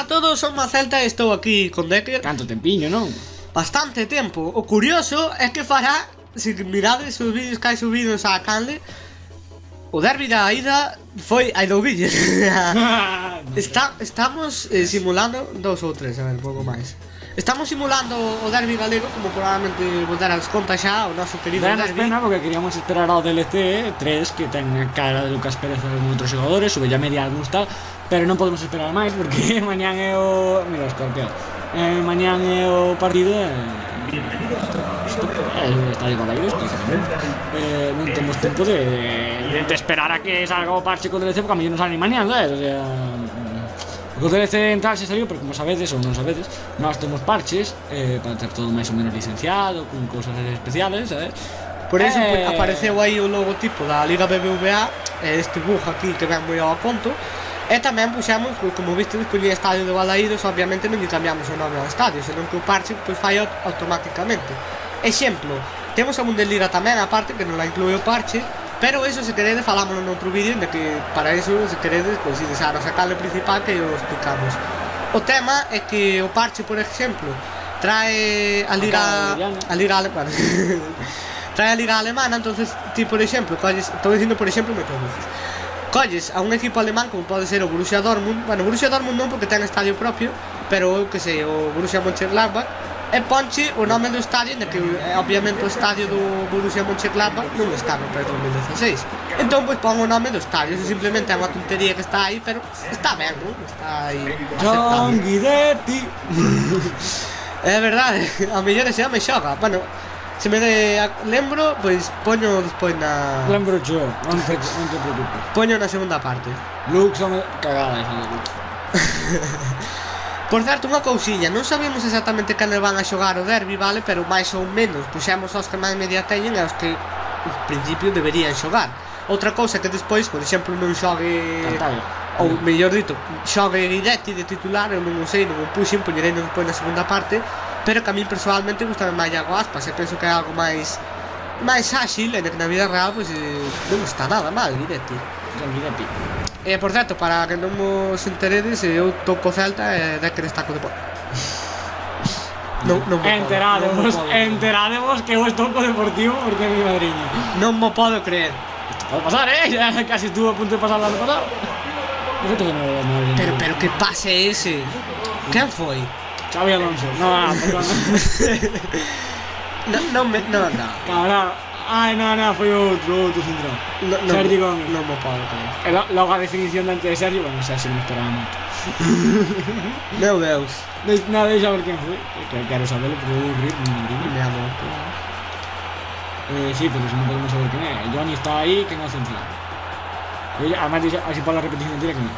Ola a todos, son Macelta e estou aquí con Decker. Canto tempiño, non? Bastante tempo. O curioso é que fará, se mirades os vídeos que hai subidos á canle, o derbi da ida foi hai dous vídeos. Estamos simulando dous ou tres, a ver, un pouco máis. Estamos simulando o derbi galego, como probablemente vos darás conta xa, o noso querido Danos derbi. pena porque queríamos esperar ao DLC 3 que ten a cara de Lucas Pérez e outros xogadores, sube ya media algúns tal, pero non podemos esperar máis porque mañán é o... Mira o escorpión. Mañán é o partido está de Balaídos, non temos tempo de esperar a que salga o parche co DLC porque a mí non sale ni mañán, sabes? O sea... O DLC en tal se salió, pero como sabedes ou non sabedes, nós temos parches para ter todo máis ou menos licenciado, con cousas especiales, sabes? Por eso apareceu aí o logotipo da Liga BBVA, este bug aquí que ven moi ao conto. E tamén puxemos, como viste, poñía Estadio de Balaídos, obviamente non lle cambiamos o nome ao estadio, senón que o parche pois fai automáticamente. Exemplo, temos a Bundesliga tamén, aparte, que non la inclúe o parche, pero eso, se queredes, falámoslo noutro vídeo, de que para eso, se queredes, pois ides a nosa canle principal que o explicamos. O tema é que o parche, por exemplo, trae a Liga Alemana. Trae a Liga Alemana, entonces, ti, por exemplo, colles, estou dicindo por exemplo, moitas veces. Colles a un equipo alemán como pode ser o Borussia Dortmund. Bueno, Borussia Dortmund non porque ten estadio propio, pero eu que sei, o Borussia Mönchengladbach, e ponche o nome do estadio, de que obviamente o estadio do Borussia Mönchengladbach non está no PES 2016. Entón pois pon o nome do estadio, eso simplemente é unha tontería que está aí, pero está ben, non? Está aí John Guidetti. É verdade, a mellor xa me xoga. Bueno, se me lembro, pois poño despois na... Lembro yo, non te preocupes. Poño na segunda parte. Lux son cagadas, Por certo, unha cousiña, non sabemos exactamente canles van a xogar o derbi, vale? Pero máis ou menos, puxemos aos que máis media teñen e aos que, en principio, deberían xogar. Outra cousa que despois, por exemplo, non xogue... Ou, mellor dito, xogue Guidetti de titular, eu non o sei, non o puxen, poñerei despois na segunda parte, pero que a mí personalmente gustame máis Iago Aspas, e penso que é algo máis áxil, e que na vida real, pois, non está nada mal Guidetti. Guidetti. Por certo, para que non vos enteredes, eu toco Celta e Decker está co Deportivo. Enterademos que eu estou co Deportivo porque é mi madriña. Non mo podo creer. Pode pasar, ya casi estuvo a punto de pasar o ano pasado. Pero que pase ese. Quen foi? Xavi Alonso. No, perdón. No. Cabrón. Ai, non, foi outro central. Sergio Gómez. Non mo podo creer. E logo a definición de antes de Sergio, bueno, Sergio non esperaba moito. Meu Deus. Nada, deixa ver quen foi. Quero saberlo, pero eu rir, Me amo. Sí, pero si non podemos saber quen é. Johnny está aí, quen é o central. Además, así por la repetición tira quen é.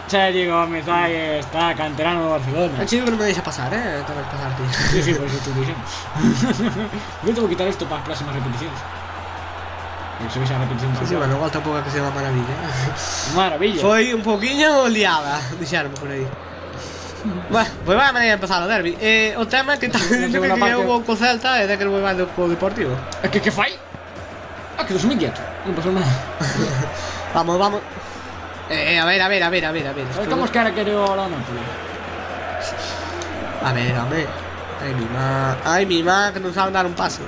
Sergio Gómez, aí está, canterano do Barcelona. El chico que non me deixa pasar, tengo que pasar, tío. Sí, por eso te dixemos. Eu tengo que quitar isto para as próximas repeticións. Porque se veis a repetición Sí, bueno, igual tampouco que sea unha maravilla. Maravilla. Foi un poquinho liada, dixeron por aí. Bueno, pois vai a maneira de empezar o derbi. O tema é que tamén que eu vou co Celta e de que vou vai co Deportivo. É que fai? Quedou moi quieto, non pasou nada. Vamos. A ver. Estamos que ahora quero ahora non, tío. A ver. Ai, mi má, que non sabe dar un paso.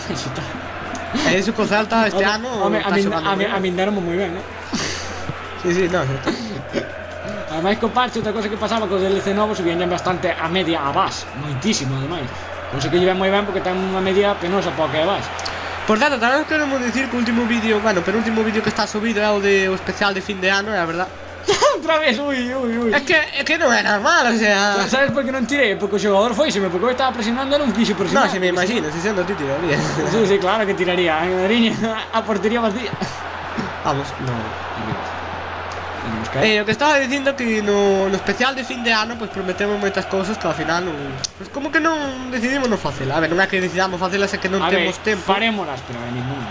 E iso co Celta este ano a min deron moi ben, Sí, no. Ademais co parche, outra cosa que pasaba cos DLC novos subían bastante a media a bas, moitísimo ademais. Cousa que lle ven moi ben porque ten unha media penosa para o que é bas. Por tanto, tamén queremos dicir que o último vídeo, bueno, penúltimo vídeo que está subido é o especial de fin de ano, é a verdad. Outra vez, ui. É que non é normal, o sea... Sabes por que non tirei? Porque o xogador foiseme, porque eu estaba presionando e non quixo presionar. Non, se me imagino, se sendo ti tiraría. Sí, claro que tiraría, a mi madriña, a portería vacía. Vamos, no. O que estaba dicindo que no especial de fin de ano pois prometemos moitas cousas que ao final non... Pois como que non decidimos non facela. A ver, non é que decidamos facelas, é que non temos tempo. Farémolas, pero ahora mismo non.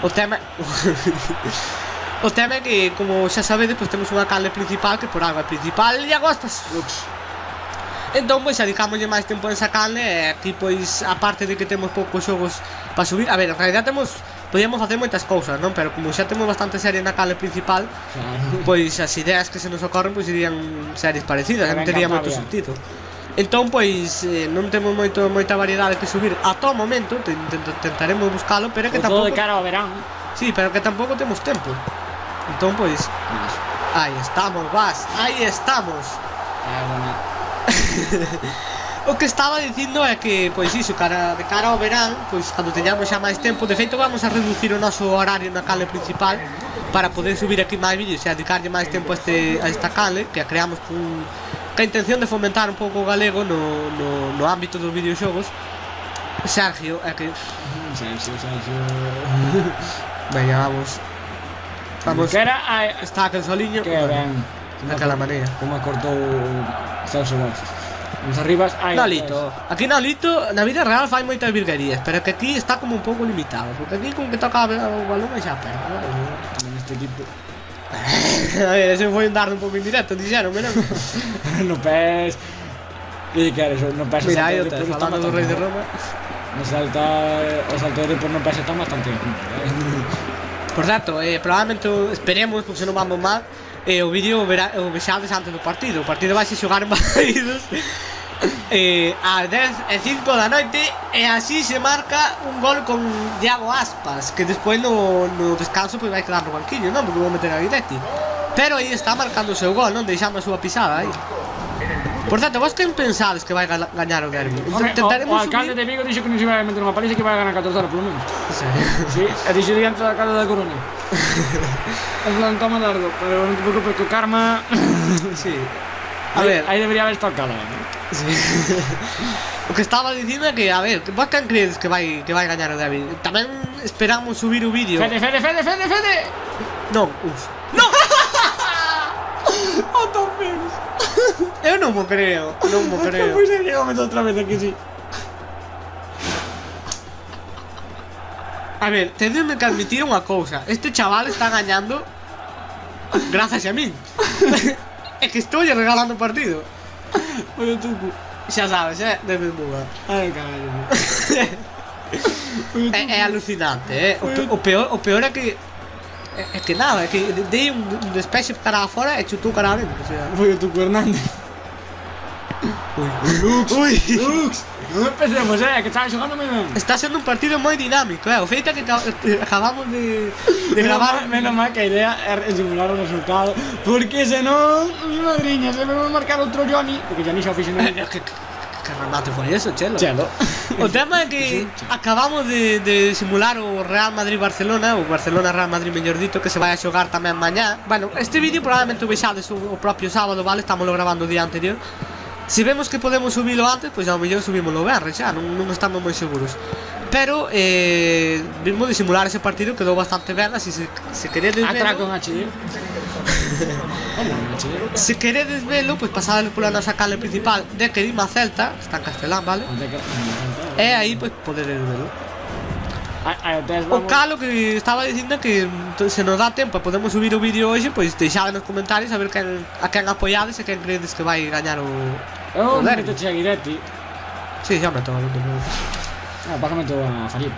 O tema... O tema é que, como xa sabedes, pois temos unha canle principal que por algo é principal e agostas. Entón, pois, dedicámoslle máis tempo en esa canle e aquí, pois, aparte de que temos poucos xogos para subir. A ver, en realidad temos podíamos facer moitas cousas, non? Pero como xa temos bastante serie na cale principal, Claro. pois as ideas que se nos ocorren pois irían series parecidas, non Me tería moito encantaría. sentido. Entón, pois, non temos moita variedade que subir ata o momento, tentaremos buscalo, pero é que Sobre todo tampouco... de cara ao verán. Sí, pero que tampouco temos tempo. Entón, pois, aí estamos, vas, aí estamos. O que estaba dicindo é que, pois iso, de cara ao verán, pois cando teñamos xa máis tempo, de feito vamos a reducir o noso horario na cale principal para poder subir aquí máis vídeos e dedicarlle máis tempo a esta cale, que a creamos ca intención de fomentar un pouco o galego no ámbito dos videoxogos. Sergio, é que... Sergio. Veña, vamos. Que era Está aquel soliño. que ben. Daquela maneira. Como cortou Celso Borges. Nos arribas hai Nolito, aquí Nolito na vida real fai moitas virguerías, pero que aquí está como un pouco limitado, porque aquí con que toca o balón e xa perde, ¿no? neste equipo. A ver, ese foi un dardo un pouco indirecto, dixeron, non? No PES. Que queres? No PES Mira, aí o tes, falando do Rei de Roma. O salto de por no PES está bastante bien. Por certo, probablemente esperemos, porque se non vamos mal, o vídeo o vexades antes do partido. O partido vai se xogar en Balaídos ás 10:05 da noite, e así se marca un gol con Diago Aspas, que despois no descanso pois vai quedar no banquiño, non? Porque vou meter a Guidetti. Pero aí está marcando o seu gol, non? Deixando a súa pisada aí. Por certo, vos quen pensades que vai gañar o derbi? O Intentaremos alcalde de subir... Vigo dixo que non se iba a meter unha paliza, que iba a ganar 14 horas polo menos. En serio. Sí, e dixo diante da cara da Coruña. En plan, toma dardo, pero non te preocupes que o karma... Sí. A ver, Aí debería haber estado calado, ¿no? sí. O que estaba dicindo é que, a ver, vos quen credes que vai gañar o derbi? Tamén esperamos subir o vídeo. Fede! Non, non! Outra vez! Eu non mo creo, non mo creo. Pois é, Diego, outra vez aquí, sí. A ver, tendeme que admitir unha cousa. Este chaval está gañando grazas a min. É que estou regalando o partido. Foi o tuco. Xa sabes, debes mudar. Ai, carallo. É alucinante, o peor é que... É que nada, é que dei un despexe cara afora e chutou cara adentro, o sea... Foi o tuco Hernández. Ui, Lux! Non empecemos, que estaba xogando moi ben. está sendo un partido moi dinámico, o feito é que acabamos de gravar... Menos mal que a idea é simular o resultado, porque senón, mi madriña, se me vai marcar outro Johnny, porque Johnny xa o fixo no... Que remate foi eso, Chelo? Chelo. O tema é que acabamos de simular o Real Madrid-Barcelona, o Barcelona-Real Madrid mellor dito, que se vai a xogar tamén mañá. Bueno, este vídeo probablemente o vexades o propio sábado, vale? Estámoslo grabando o día anterior. Se vemos que podemos subilo antes, pois ao mellor subímoslo ben, xa, non estamos moi seguros. Pero, vimos de simular ese partido, quedou bastante ben, así se queredes Atraco velo... en HD. Vamos en HD. Se queredes velo, pois pasadelo pola nosa canle principal de Querima Celta, está en castelán, vale? E aí, pois, podedes velo. O calo que estaba dicindo que se nos dá tempo e podemos subir o vídeo hoxe, pois deixade nos comentarios a ver a quen apoiades e quen credes que vai gañar o derbi. meto a Guidetti. Sí, xa me toca o último. Para que meto a Farid.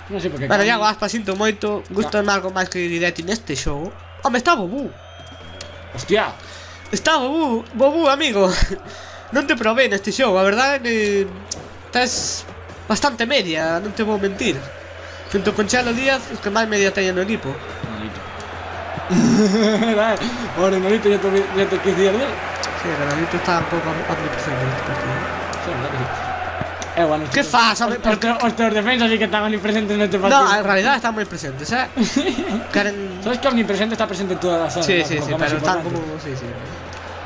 Non sei porque... Bueno, Iago Aspas, sinto moito, gustame algo máis que Guidetti neste xogo. Home, está Bobú. Hostia. Está Bobú, amigo. Non te probei neste xogo, a verdade é que tes bastante media, non te vou mentir. Junto con Chelo Díaz, os que máis media teñen no equipo. Nolito. Ahora, Nolito ya te quis dir de... Sí, o Nolito está un pouco omnipresente neste partido. Sí, verdad que sí. Bueno, Que fas, home? Os teus defensas sí que están omnipresentes neste partido. No, en realidad están moi presentes, Queren... Sabes que omnipresente está presente en todas las salas. Sí, pero están como... Sí.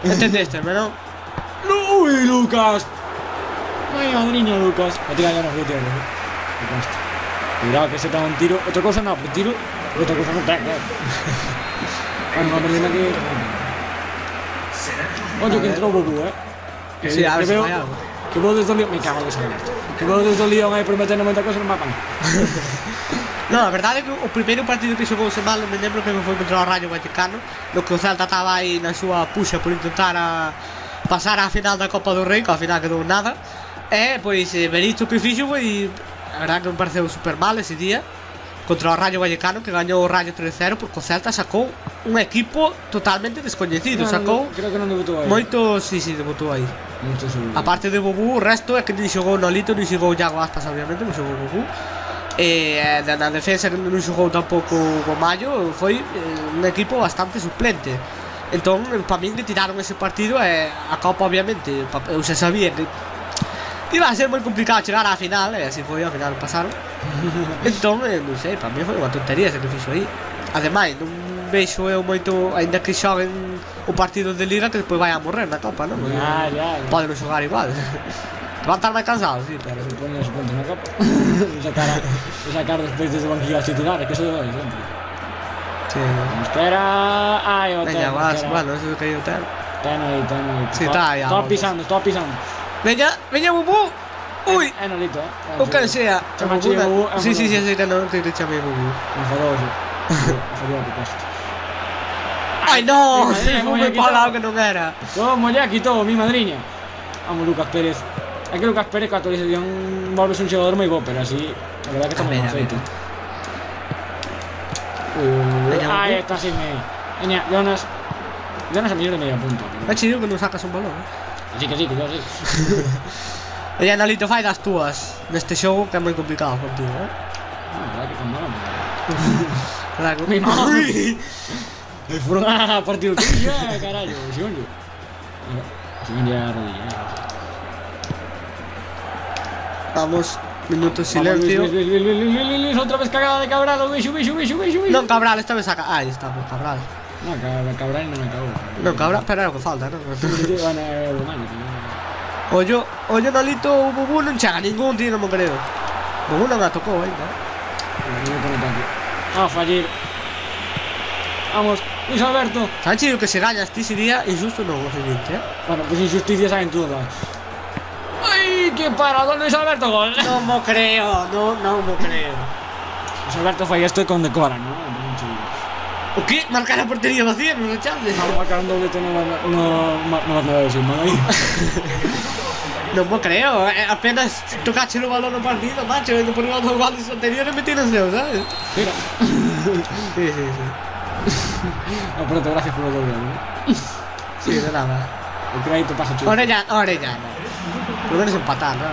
Entendeste, ¿no? ¡Uy, Lucas! Ay, madriña, Lucas. Me tira ya no fui, tío. Me consta. Cuidado que se te da un tiro. Otra cosa no, pero tiro. Otra cosa no te da, claro. Bueno, no perdí aquí. Oye, que entró Bobu, Sí, a ver si falla algo. Que vos desde o lío... Me cago en esa mierda. Que vos desde o lío aí prometendo moita cosa non matan. No, a verdade é que o primeiro partido que xogouse mal, me lembro que foi contra o Rayo Vallecano, no que o Celta estaba aí na súa puxa por intentar pasar á final da Copa do Rei, que ao final quedou nada. E, pois, Berizzo que fixo foi a verdad que me pareceu super mal ese día contra o Rayo Vallecano, que gañou o Rayo 3-0, porque o Celta sacou un equipo totalmente descoñecido. Sacou creo que non debutou aí. moitos, sí, debutou aí. Moito seguro. Aparte de Bobú, o resto é que non xogou Nolito, non xogou Iago Aspas, obviamente, non xogou Bobú. Na defensa non xogou tampouco o Mayo, foi un equipo bastante suplente. Entón, para min que tiraron ese partido, a Copa obviamente, eu xa sabía que iba a ser moi complicado chegar á final, e así foi, ao final pasaron. Entón, non sei, para mí foi unha tontería ese que fixo aí. Ademais, non vexo eu moito, ainda que xoguen o partido de Liga, que despois vai a morrer na Copa, non? Ya. Poden xogar igual. Van estar máis cansados, sí, pero... Se ponen os puntos na Copa. sacar despois desde o banquillo aos titulares, que eso doi sempre. Sí. Mosquera... Ai, o Veña, vas, bueno, eso que hai o Ten. Ten aí. Sí, está aí. Estaba pisando. Veña, Bubú. Ui, É Nolito, o que sea. Chamache Bubú, Sí, sei que non te chamei Bubú. Enfadoso. Enfadoso que costa. Ai, no, Como me lle falado quitou? que non era. Como lle quitou mi madriña. Vamos, Lucas Pérez. É que Lucas Pérez, coa actualización, volves un xogador moi bo, pero así, a verdad que está moi mal feito. Ai, está sin medio. Veña, Jonas a mellor de media punta. É chido que non sacas un balón. Así que sí, que yo sí. Veña, Nolito, fai das túas neste xogo que é moi complicado contigo, Verdad que con mala. Claro. Mi mamá. Fueron a partir el tuyo, carallo. Sigonio. Sigonio a rodilla. Vamos, minuto de silencio. Luis, otra vez cagada de Cabral. Sube. Non, Cabral, esta vez saca. Ahí está, pues Cabral. No, Cabral non acabou. Non, Cabral, pero é o que falta, non? Van a Romano. Ollo, Nolito, o Bubú non chega ningún, tío, non me creo. Bubú non a tocou ainda. A fallir. Vamos, Luis Alberto. Sabes chido que se gañas ti sería injusto non o seguinte, Bueno, pues injusticias saben todas. ¡Ay! ¡Qué parado Luis Alberto! ¡Gol! Non mo creo, non mo creo. Luis Alberto falla esto con decora, ¿no? O que? Marcar a portería vacía, non o chance. No, marcar un doblete no vas nada de decir, mal ahí. Non mo creo, apenas tocache o balón no partido, macho, e por igual dos goles anteriores metiron seu, sabes? Mira. Sí. No, pronto, gracias por lo doble, ¿no? Sí, de nada. El crédito pasa chulo. Orellana. Por lo menos empatar, ¿no?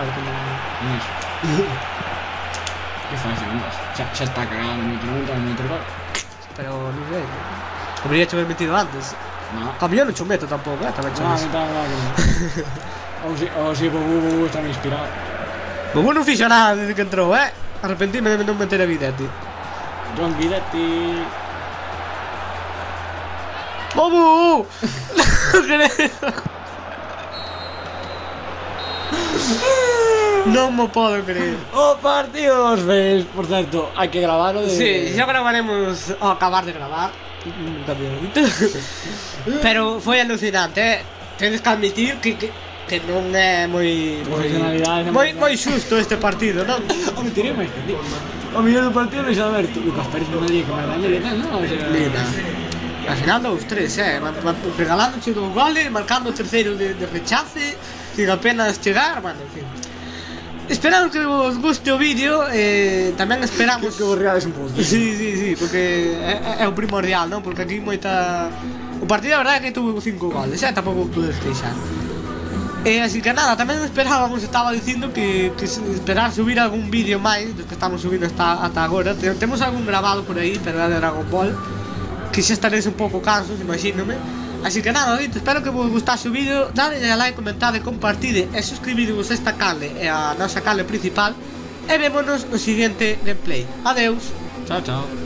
Qué fácil, ¿no? Ya está cagado en el momento, Pero non sei. Debería haber metido antes. No. Cambio non cho meto tampouco, tamén cho No, meto. O si Bobu está muy inspirado. Bubú non fixo nada desde que entrou, Arrepentime de non meter a Videtti. John Guidetti. Bubú! Non mo podo creer. ¡Oh, partidos! ¿Ves? Por cierto, hay que grabarlo de... Sí, xa gravaremos ao acabar de gravar. Pero foi alucinante, Tenes que admitir que non é moi Profesionalidade moi xusto este partido, non? Home, tirei máis que ti. O mellor do partido Luis Alberto. Lucas Pérez no Madrid con Magaña e tal, non? Mira, al final 2-3, regalándoche dos goles, marcando o terceiro de rechace, sin apenas chegar, bueno, en fin. Esperamos que vos guste o vídeo, tamén esperamos Que vos reales un pouco. Sí, porque é o primordial, non? Porque aquí moita... O partido a verdade é que tuvo 5 goles, tampouco pudes queixar. Así que nada, tamén esperábamos, estaba dicindo que esperar subir algún vídeo máis dos que estamos subindo ata agora. Temos algún grabado por aí, pero é de Dragon Ball, que xa estaréis un pouco cansos, imagínome. Así que nada, dito, espero que vos gustase o vídeo. Dale a like, comentade, compartide e suscribidevos a esta canle e a nosa canle principal. E vémonos no seguinte gameplay. Adeus. Chao.